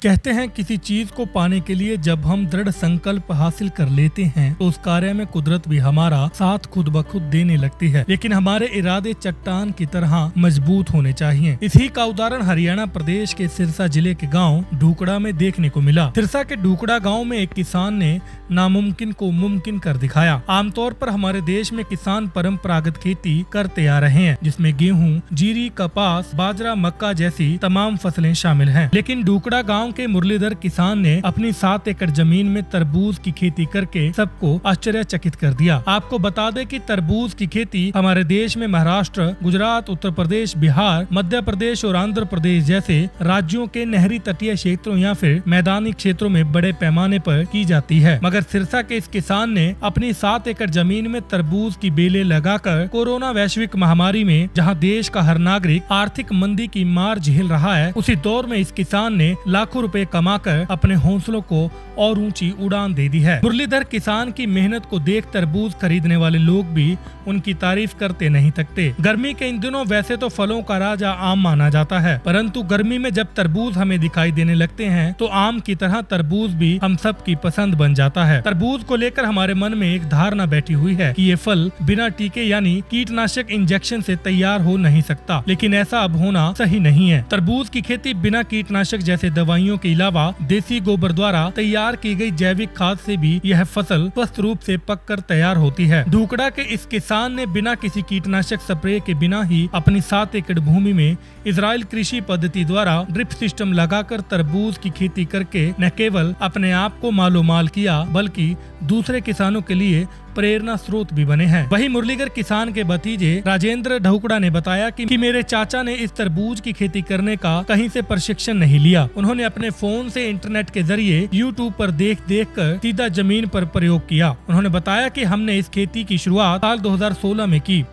कहते हैं किसी चीज को पाने के लिए जब हम दृढ़ संकल्प हासिल कर लेते हैं तो उस कार्य में कुदरत भी हमारा साथ खुद ब खुद देने लगती है, लेकिन हमारे इरादे चट्टान की तरह मजबूत होने चाहिए। इसी का उदाहरण हरियाणा प्रदेश के सिरसा जिले के गांव ढूकड़ा में देखने को मिला। सिरसा के ढूकड़ा गांव में एक किसान ने नामुमकिन को मुमकिन कर दिखाया। आमतौर पर हमारे देश में किसान परंपरागत खेती करते आ रहे हैं, जिसमें गेहूं, जीरी, कपास, बाजरा, मक्का जैसी तमाम फसलें शामिल हैं। लेकिन ढूकड़ा गांव के मुरलीधर किसान ने अपनी 7 एकड़ जमीन में तरबूज की खेती करके सबको आश्चर्यचकित कर दिया। आपको बता दें कि तरबूज की खेती हमारे देश में महाराष्ट्र, गुजरात, उत्तर प्रदेश, बिहार, मध्य प्रदेश और आंध्र प्रदेश जैसे राज्यों के नहरी तटीय क्षेत्रों या फिर मैदानी क्षेत्रों में बड़े पैमाने पर की जाती है। मगर सिरसा के इस किसान ने अपनी 7 एकड़ जमीन में तरबूज की बेलें लगाकर कोरोना वैश्विक महामारी में जहां देश का हर नागरिक आर्थिक मंदी की मार झेल रहा है, उसी दौर में इस किसान ने लाखों रुपए कमाकर अपने हौसलों को और ऊंची उड़ान दे दी है। मुरलीधर किसान की मेहनत को देख तरबूज खरीदने वाले लोग भी उनकी तारीफ करते नहीं थकते। गर्मी के इन दिनों वैसे तो फलों का राजा आम माना जाता है, परंतु गर्मी में जब तरबूज हमें दिखाई देने लगते हैं तो आम की तरह तरबूज भी हम सब की पसंद बन जाता है। तरबूज को लेकर हमारे मन में एक धारणा बैठी हुई है कि ये फल बिना टीके यानी कीटनाशक इंजेक्शन से तैयार हो नहीं सकता, लेकिन ऐसा अब होना सही नहीं है। तरबूज की खेती बिना कीटनाशक जैसे दवाइयों के अलावा देसी गोबर द्वारा तैयार की गई जैविक खाद से भी यह फसल स्वस्थ रूप से पककर तैयार होती है। ढूकड़ा के इस किसान ने बिना किसी कीटनाशक स्प्रे के बिना ही अपनी 7 एकड़ भूमि में इजराइल कृषि पद्धति द्वारा ड्रिप सिस्टम लगाकर तरबूज की खेती करके न केवल अपने आप को मालोमाल किया बल्कि दूसरे किसानों के लिए प्रेरणा स्रोत भी बने हैं। वही मुरलीधर किसान के भतीजे राजेंद्र ढूकड़ा ने बताया कि मेरे चाचा ने इस तरबूज की खेती करने का कहीं से प्रशिक्षण नहीं लिया। उन्होंने अपने फोन से इंटरनेट के जरिए यूट्यूब पर देख कर सीधा जमीन पर प्रयोग किया। उन्होंने बताया कि हमने इस खेती की शुरुआत साल 2016 में की,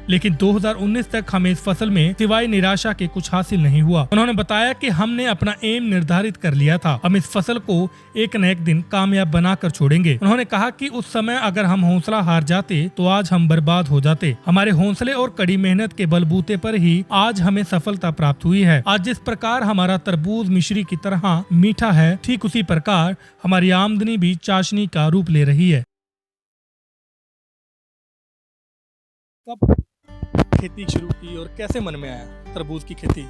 लेकिन 2019 तक हमें इस फसल में सिवाय निराशा के कुछ हासिल नहीं हुआ। उन्होंने बताया कि हमने अपना एम निर्धारित कर लिया था, हम इस फसल को एक न एक दिन कामयाब बनाकर छोड़ेंगे। उन्होंने कहा कि उस समय अगर हम हौसला हार जाते तो आज हम बर्बाद हो जाते। हमारे हौसले और कड़ी मेहनत के बलबूते पर ही आज हमें सफलता प्राप्त हुई है। आज जिस प्रकार हमारा तरबूज मिश्री की तरह मीठा है, ठीक उसी प्रकार हमारी आमदनी भी चाशनी का रूप ले रही है। कब खेती शुरू की और कैसे मन में आया तरबूज की खेती?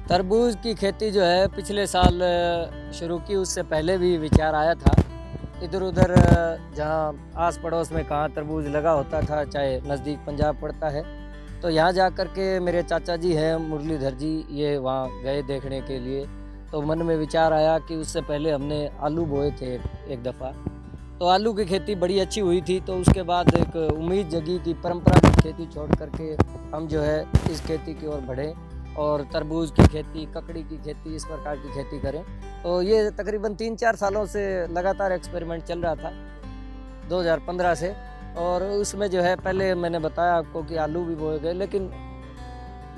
तरबूज की खेती जो है पिछले साल शुरू की, उससे पहले भी विचार आया था। इधर उधर जहाँ आस पड़ोस में कहाँ तरबूज लगा होता था, चाहे नज़दीक पंजाब पड़ता है, तो यहाँ जा कर के मेरे चाचा जी हैं मुरलीधर जी, ये वहाँ गए देखने के लिए। तो मन में विचार आया कि उससे पहले हमने आलू बोए थे एक दफ़ा, तो आलू की खेती बड़ी अच्छी हुई थी। तो उसके बाद एक उम्मीद जगी कि परंपरागत खेती छोड़ करके हम जो है इस खेती की ओर बढ़ें और तरबूज की खेती, ककड़ी की खेती, इस प्रकार की खेती करें। तो ये तकरीबन 3-4 सालों से लगातार एक्सपेरिमेंट चल रहा था 2015 से। और उसमें जो है पहले मैंने बताया आपको कि आलू भी बोए गए, लेकिन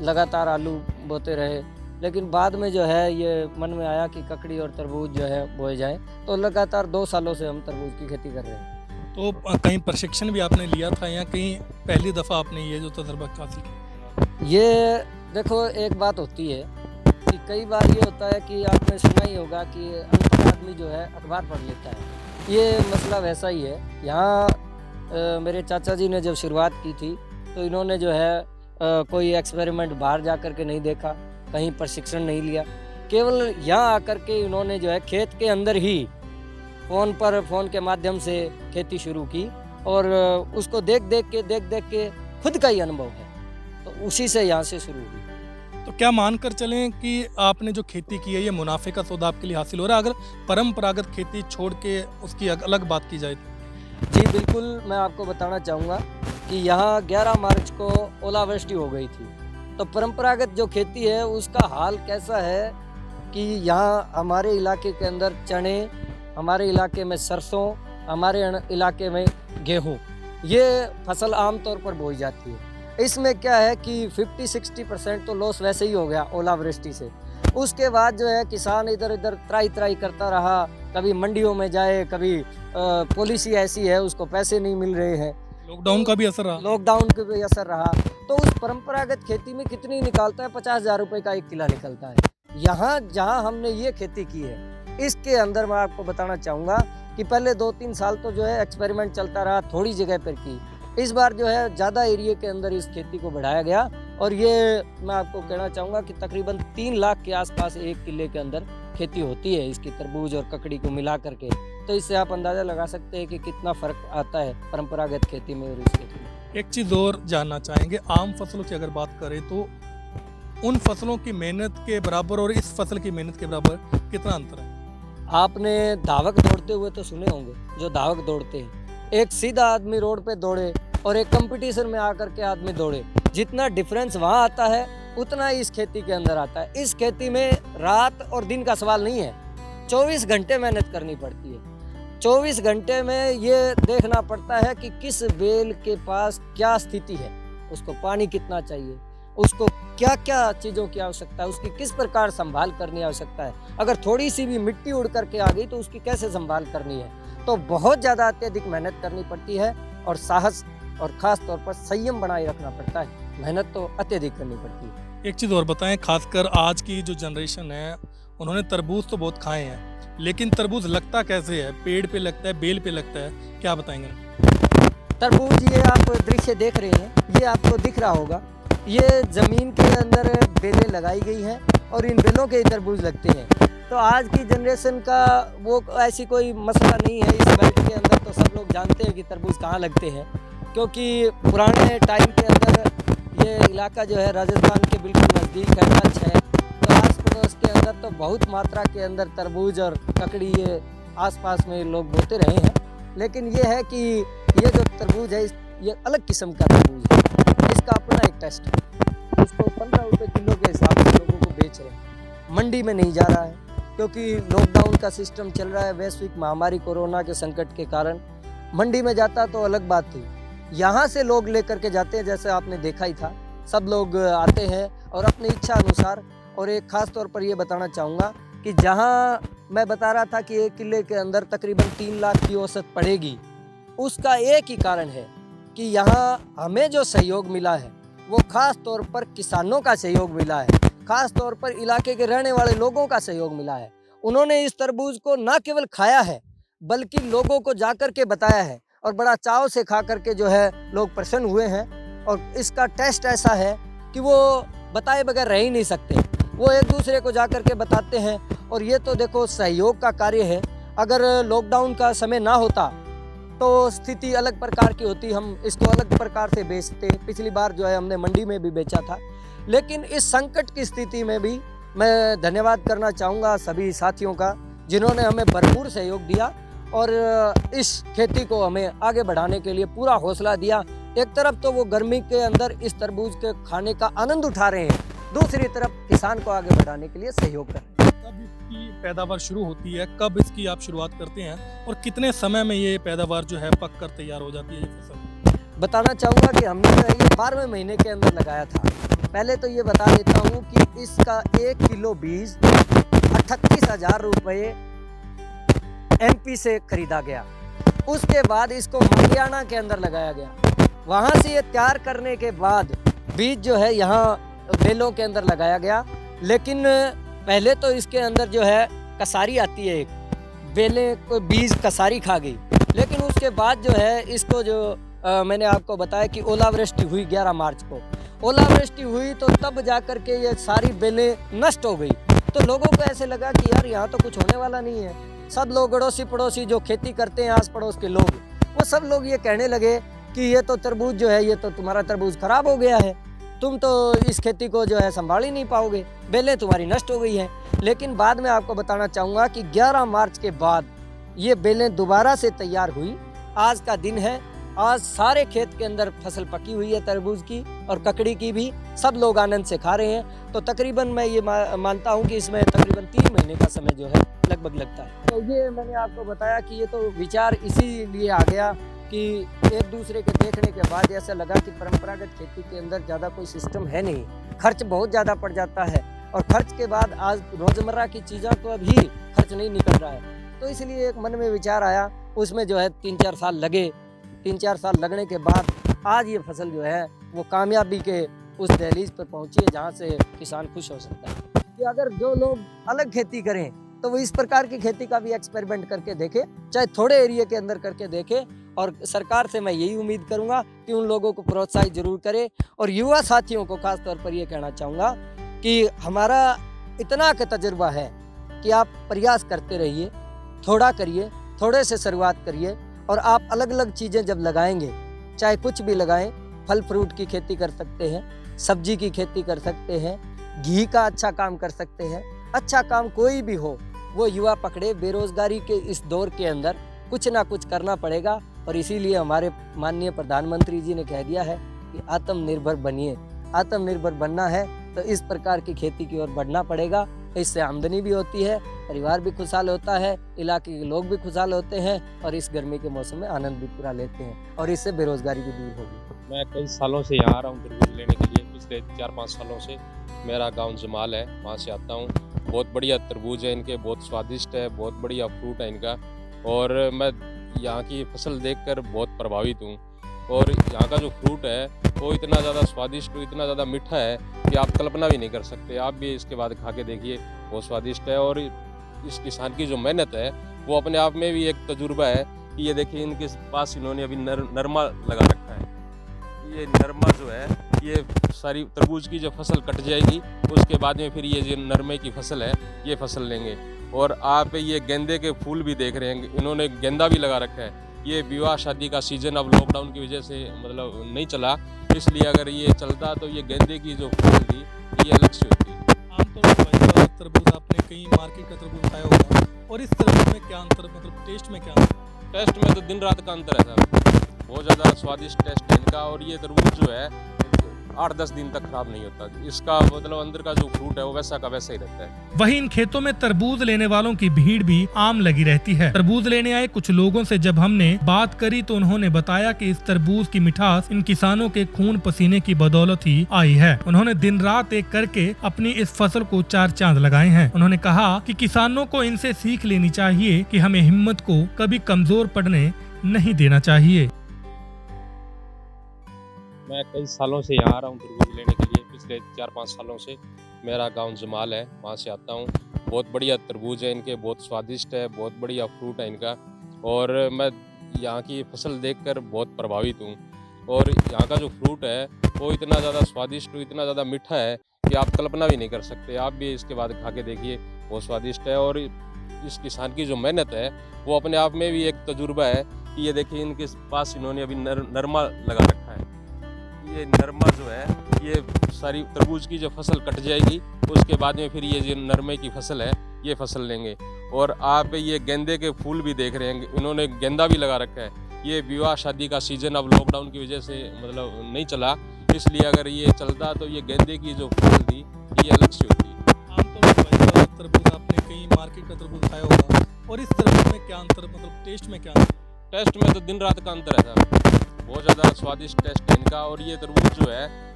लगातार आलू बोते रहे। लेकिन बाद में जो है ये मन में आया कि ककड़ी और तरबूज जो है बोए जाएं, तो लगातार 2 सालों से हम तरबूज की खेती कर रहे हैं। तो कहीं प्रशिक्षण भी आपने लिया था या कहीं पहली दफ़ा आपने ये जो तजर्बा हासिल किया? ये देखो, एक बात होती है कि कई बार ये होता है कि आपने सुना ही होगा कि अनपढ़ आदमी जो है अखबार पढ़ लेता है। ये मसला वैसा ही है। यहाँ मेरे चाचा जी ने जब शुरुआत की थी तो इन्होंने जो है कोई एक्सपेरिमेंट बाहर जा कर के नहीं देखा, कहीं प्रशिक्षण नहीं लिया, केवल यहाँ आकर के इन्होंने जो है खेत के अंदर ही फ़ोन के माध्यम से खेती शुरू की और उसको देख देख के खुद का ही अनुभव है, तो उसी से यहाँ से शुरू हुई। तो क्या मानकर चलें कि आपने जो खेती की है ये मुनाफे का सौदा आपके लिए हासिल हो रहा है, अगर परंपरागत खेती छोड़ के उसकी अलग बात की जाए? जी बिल्कुल, मैं आपको बताना चाहूँगा कि यहाँ 11 मार्च को ओलावृष्टि हो गई थी। तो परंपरागत जो खेती है उसका हाल कैसा है कि यहाँ हमारे इलाके के अंदर चने, हमारे इलाके में सरसों, हमारे इलाके में गेहूँ, ये फसल आमतौर पर बोई जाती है। इसमें क्या है कि 50-60% तो लॉस वैसे ही हो गया ओलावृष्टि से। उसके बाद जो है किसान इधर इधर त्राई करता रहा, कभी मंडियों में जाए, कभी पॉलिसी ऐसी है उसको पैसे नहीं मिल रहे हैं, लॉकडाउन का भी असर रहा। लॉकडाउन का भी असर रहा। तो उस परंपरागत खेती में कितनी निकालता है? 50,000 रुपये का 1 किला निकलता है। यहाँ जहाँ हमने ये खेती की है, इसके अंदर मैं आपको बताना चाहूँगा कि पहले 2-3 साल तो जो है एक्सपेरिमेंट चलता रहा, थोड़ी जगह पर की। इस बार जो है ज़्यादा एरिया के अंदर इस खेती को बढ़ाया गया और ये मैं आपको कहना चाहूँगा कि तकरीबन 3 लाख के आसपास 1 किले के अंदर खेती होती है इसकी, तरबूज और ककड़ी को मिला करके। तो इससे आप अंदाज़ा लगा सकते हैं कि कितना फ़र्क आता है परंपरागत खेती में और इस खेती में। एक चीज़ और जानना चाहेंगे, आम फसलों की अगर बात करें तो उन फसलों की मेहनत के बराबर और इस फसल की मेहनत के बराबर कितना अंतर है? आपने धावक दौड़ते हुए तो सुने होंगे, जो धावक दौड़ते हैं। एक सीधा आदमी रोड पे दौड़े और एक कंपटीशन में आकर के आदमी दौड़े, जितना डिफरेंस वहाँ आता है उतना ही इस खेती के अंदर आता है। इस खेती में रात और दिन का सवाल नहीं है, 24 घंटे मेहनत करनी पड़ती है। 24 घंटे में ये देखना पड़ता है कि किस बेल के पास क्या स्थिति है, उसको पानी कितना चाहिए, उसको क्या क्या चीज़ों की आवश्यकता है, उसकी किस प्रकार संभाल करनी आवश्यकता है। अगर थोड़ी सी भी मिट्टी उड़ करके आ गई तो उसकी कैसे संभाल करनी है। तो बहुत ज़्यादा अत्यधिक मेहनत करनी पड़ती है और साहस और ख़ास तौर पर संयम बनाए रखना पड़ता है। मेहनत तो अत्यधिक करनी पड़ती है। एक चीज़ और बताएं, खासकर आज की जो जनरेशन है उन्होंने तरबूज तो बहुत खाए हैं, लेकिन तरबूज लगता कैसे है? पेड़ पे लगता है, बेल पे लगता है, क्या बताएंगे? तरबूज ये आप दृश्य देख रहे हैं, ये आपको दिख रहा होगा, ये ज़मीन के अंदर बेलें लगाई गई हैं और इन बेलों के ही तरबूज लगते हैं। तो आज की जनरेशन का वो ऐसी कोई मसला नहीं है। इस बेल्ट के अंदर तो सब लोग जानते हैं कि तरबूज कहाँ लगते हैं, क्योंकि पुराने टाइम के अंदर ये इलाका जो है राजस्थान के बिल्कुल नज़दीक है, टच है। तो आस पड़ोस के अंदर तो बहुत मात्रा के अंदर तरबूज और ककड़ी ये आसपास में लोग बोते रहे हैं। लेकिन ये है कि ये जो तरबूज है ये अलग किस्म का तरबूज है, इसका अपना एक टेस्ट है। इसको 15 रुपये किलो के हिसाब से लोगों को बेच रहे हैं, मंडी में नहीं जा रहा है क्योंकि लॉकडाउन का सिस्टम चल रहा है। वैश्विक महामारी कोरोना के संकट के कारण मंडी में जाता तो अलग बात थी, यहाँ से लोग लेकर के जाते हैं, जैसे आपने देखा ही था। सब लोग आते हैं और अपनी इच्छा अनुसार। और एक ख़ास तौर पर ये बताना चाहूँगा कि जहाँ मैं बता रहा था कि 1 किले के अंदर तकरीबन 3 लाख की औसत पड़ेगी, उसका एक ही कारण है कि यहाँ हमें जो सहयोग मिला है वो ख़ास तौर पर किसानों का सहयोग मिला है, ख़ास तौर पर इलाके के रहने वाले लोगों का सहयोग मिला है। उन्होंने इस तरबूज को न केवल खाया है बल्कि लोगों को जाकर के बताया है और बड़ा चाव से खा करके जो है लोग प्रसन्न हुए हैं। और इसका टेस्ट ऐसा है कि वो बताए बगैर रह ही नहीं सकते, वो एक दूसरे को जा करके बताते हैं। और ये तो देखो सहयोग का कार्य है। अगर लॉकडाउन का समय ना होता तो स्थिति अलग प्रकार की होती, हम इसको अलग प्रकार से बेचते। पिछली बार जो है हमने मंडी में भी बेचा था। लेकिन इस संकट की स्थिति में भी मैं धन्यवाद करना चाहूँगा सभी साथियों का, जिन्होंने हमें भरपूर सहयोग दिया और इस खेती को हमें आगे बढ़ाने के लिए पूरा हौसला दिया। एक तरफ तो वो गर्मी के अंदर इस तरबूज के खाने का आनंद उठा रहे हैं, दूसरी तरफ किसान को आगे बढ़ाने के लिए सहयोग कर रहे हैं। कब इसकी पैदावार शुरू होती है, कब इसकी आप शुरुआत करते हैं और कितने समय में ये पैदावार जो है पक कर तैयार हो जाती है ये फसल? बताना चाहूँगा कि हमने जो है ये 12वें महीने के अंदर लगाया था। पहले तो ये बता देता हूँ कि इसका 1 किलो बीज 38,000 रुपये MP से खरीदा गया। उसके बाद इसको हरियाणा के अंदर लगाया गया। वहाँ से ये तैयार करने के बाद बीज जो है यहाँ बेलों के अंदर लगाया गया। लेकिन पहले तो इसके अंदर जो है कसारी आती है, एक बेलें को बीज कसारी खा गई। लेकिन उसके बाद जो है इसको जो मैंने आपको बताया कि ओलावृष्टि हुई 11 मार्च को, ओलावृष्टि हुई तो तब जा कर के ये सारी बेलें नष्ट हो गई। तो लोगों को ऐसे लगा कि यार यहाँ तो कुछ होने वाला नहीं है। सब लोग अड़ोसी पड़ोसी जो खेती करते हैं आस पड़ोस के लोग, वो सब लोग ये कहने लगे कि ये तो तरबूज जो है, ये तो तुम्हारा तरबूज खराब हो गया है, तुम तो इस खेती को जो है संभाल ही नहीं पाओगे, बेलें तुम्हारी नष्ट हो गई हैं। लेकिन बाद में आपको बताना चाहूँगा कि 11 मार्च के बाद ये बेलें दोबारा से तैयार हुई। आज का दिन है, आज सारे खेत के अंदर फसल पकी हुई है तरबूज की और ककड़ी की भी, सब लोग आनंद से खा रहे हैं। तो तकरीबन मैं ये मानता हूँ कि इसमें तकरीबन 3 महीने का समय जो है लगभग लगता है। तो ये मैंने आपको बताया कि ये तो विचार इसीलिए आ गया कि एक दूसरे के देखने के बाद ऐसा लगा कि परंपरागत खेती के अंदर ज़्यादा कोई सिस्टम है नहीं, खर्च बहुत ज़्यादा पड़ जाता है और खर्च के बाद आज रोज़मर्रा की चीज़ों को भी खर्च नहीं निकल रहा है। तो इसलिए एक मन में विचार आया, उसमें जो है 3-4 साल लगे। 3-4 साल लगने के बाद आज ये फसल जो है वो कामयाबी के उस दहलीज पर पहुंची है जहां से किसान खुश हो सकता है। कि अगर जो लोग अलग खेती करें तो वो इस प्रकार की खेती का भी एक्सपेरिमेंट करके देखें, चाहे थोड़े एरिया के अंदर करके देखें। और सरकार से मैं यही उम्मीद करूंगा कि उन लोगों को प्रोत्साहित जरूर करे। और युवा साथियों को खास तौर पर ये कहना चाहूँगा कि हमारा इतना का तजुर्बा है कि आप प्रयास करते रहिए, थोड़ा करिए, थोड़े से शुरुआत करिए और आप अलग अलग चीज़ें जब लगाएंगे, चाहे कुछ भी लगाएं, फल फ्रूट की खेती कर सकते हैं, सब्जी की खेती कर सकते हैं, घी का अच्छा काम कर सकते हैं। अच्छा काम कोई भी हो वो युवा पकड़े। बेरोजगारी के इस दौर के अंदर कुछ ना कुछ करना पड़ेगा और इसीलिए हमारे माननीय प्रधानमंत्री जी ने कह दिया है कि आत्मनिर्भर बनिए। आत्मनिर्भर बनना है तो इस प्रकार की खेती की ओर बढ़ना पड़ेगा। इससे आमदनी भी होती है, परिवार भी खुशहाल होता है, इलाके के लोग भी खुशहाल होते हैं और इस गर्मी के मौसम में आनंद भी पूरा लेते हैं और इससे बेरोजगारी भी दूर होगी। मैं कई सालों से यहाँ आ रहा हूँ तरबूज लेने के लिए। पिछले 4-5 सालों से मेरा गांव जमाल है, वहाँ से आता हूँ। बहुत बढ़िया तरबूज है इनके, बहुत स्वादिष्ट है, बहुत बढ़िया फ्रूट है इनका। और मैं यहाँ की फसल देखकर बहुत प्रभावित हूँ। और यहाँ का जो फ्रूट है वो इतना ज़्यादा स्वादिष्ट, इतना ज़्यादा मीठा है कि आप कल्पना भी नहीं कर सकते। आप भी इसके बाद खा के देखिए, बहुत स्वादिष्ट है। और इस किसान की जो मेहनत है वो अपने आप में भी एक तजुर्बा है कि ये देखिए इनके पास इन्होंने अभी नरमा लगा रखा है। ये नरमा जो है, ये सारी तरबूज की जो फसल कट जाएगी उसके बाद में फिर ये जो नरमे की फसल है ये फसल लेंगे। और आप ये गेंदे के फूल भी देख रहे हैं, इन्होंने गेंदा भी लगा रखा है। ये विवाह शादी का सीजन अब लॉकडाउन की वजह से मतलब नहीं चला, इसलिए अगर ये चलता तो ये गेंदे की जो फसल थी ये अलग से होती। आमतौर पर तरबूज आपने कहीं मार्केट का तरबूज खाया होगा, और इस तरबूज में क्या अंतर, मतलब टेस्ट में क्या अंतर? टेस्ट में तो दिन रात का अंतर है सर, बहुत ज़्यादा स्वादिष्ट टेस्ट है इनका। और ये तरबूज जो है 8-10 दिन तक खराब नहीं होता। इसका मतलब अंदर का जो फ्रूट है वो वैसा का वैसा ही रहता है। वहीं इन खेतों में तरबूज लेने वालों की भीड़ भी आम लगी रहती है। तरबूज लेने आए कुछ लोगों से जब हमने बात करी तो उन्होंने बताया कि इस तरबूज की मिठास इन किसानों के खून पसीने की बदौलत ही आई है। उन्होंने दिन रात एक करके अपनी इस फसल को 4 चांद लगाए हैं। उन्होंने कहा कि किसानों को इनसे सीख लेनी चाहिए कि हमें हिम्मत को कभी कमजोर पड़ने नहीं देना चाहिए। मैं कई सालों से यहाँ आ रहा हूँ तरबूज लेने के लिए। पिछले 4-5 सालों से मेरा गांव जमाल है, वहाँ से आता हूँ। बहुत बढ़िया तरबूज है इनके, बहुत स्वादिष्ट है, बहुत बढ़िया फ्रूट है इनका। और मैं यहाँ की फसल देखकर बहुत प्रभावित हूँ। और यहाँ का जो फ्रूट है वो इतना ज़्यादा स्वादिष्ट, इतना ज़्यादा मीठा है कि आप कल्पना भी नहीं कर सकते। आप भी इसके बाद खा के देखिए, बहुत स्वादिष्ट है। और इस किसान की जो मेहनत है वो अपने आप में भी एक तजुर्बा है कि ये देखिए इनके पास इन्होंने अभी नरमा लगा रखा है। ये नरमा जो है, ये सारी तरबूज की जो फसल कट जाएगी उसके बाद में फिर ये जो नरमे की फसल है ये फसल लेंगे। और आप ये गेंदे के फूल भी देख रहे हैं, इन्होंने गेंदा भी लगा रखा है। ये विवाह शादी का सीजन अब लॉकडाउन की वजह से मतलब नहीं चला, इसलिए अगर ये चलता तो ये गेंदे की जो फसल थी ये अलग से होती। आमतौर पर तरबूज आपने कहीं मार्केट का तरबूज खाया होगा, और इस तरबूज में क्या अंतर, मतलब टेस्ट में क्या अंतर? टेस्ट में तो दिन रात का अंतर है सर, बहुत ज़्यादा स्वादिष्ट टेस्ट है इनका। और ये तरबूज जो है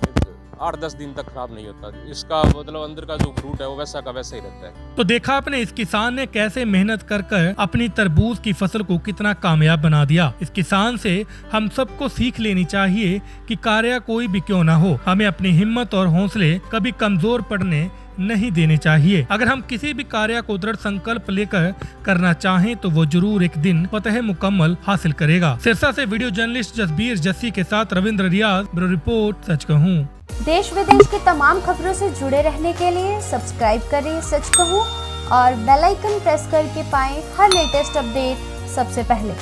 8-10 दिन तक खराब नहीं होता। इसका मतलब अंदर का जो फ्रूट है वो वैसा का वैसा ही रहता है। तो देखा आपने इस किसान ने कैसे मेहनत कर कर अपनी तरबूज की फसल को कितना कामयाब बना दिया। इस किसान से हम सबको सीख लेनी चाहिए कि कार्य कोई भी क्यों ना हो, हमें अपनी हिम्मत और हौसले कभी कमजोर पड़ने नहीं देने चाहिए। अगर हम किसी भी कार्य को दृढ़ संकल्प लेकर करना चाहें तो वो जरूर एक दिन फतह मुकम्मल हासिल करेगा। सिरसा से वीडियो जर्नलिस्ट जसबीर जस्सी के साथ रविंद्र रियाज, ब्यूरो रिपोर्ट सच कहूँ। देश विदेश की तमाम खबरों से जुड़े रहने के लिए सब्सक्राइब करें सच कहूँ और बेल आइकन प्रेस करके पाएं हर लेटेस्ट अपडेट सबसे पहले।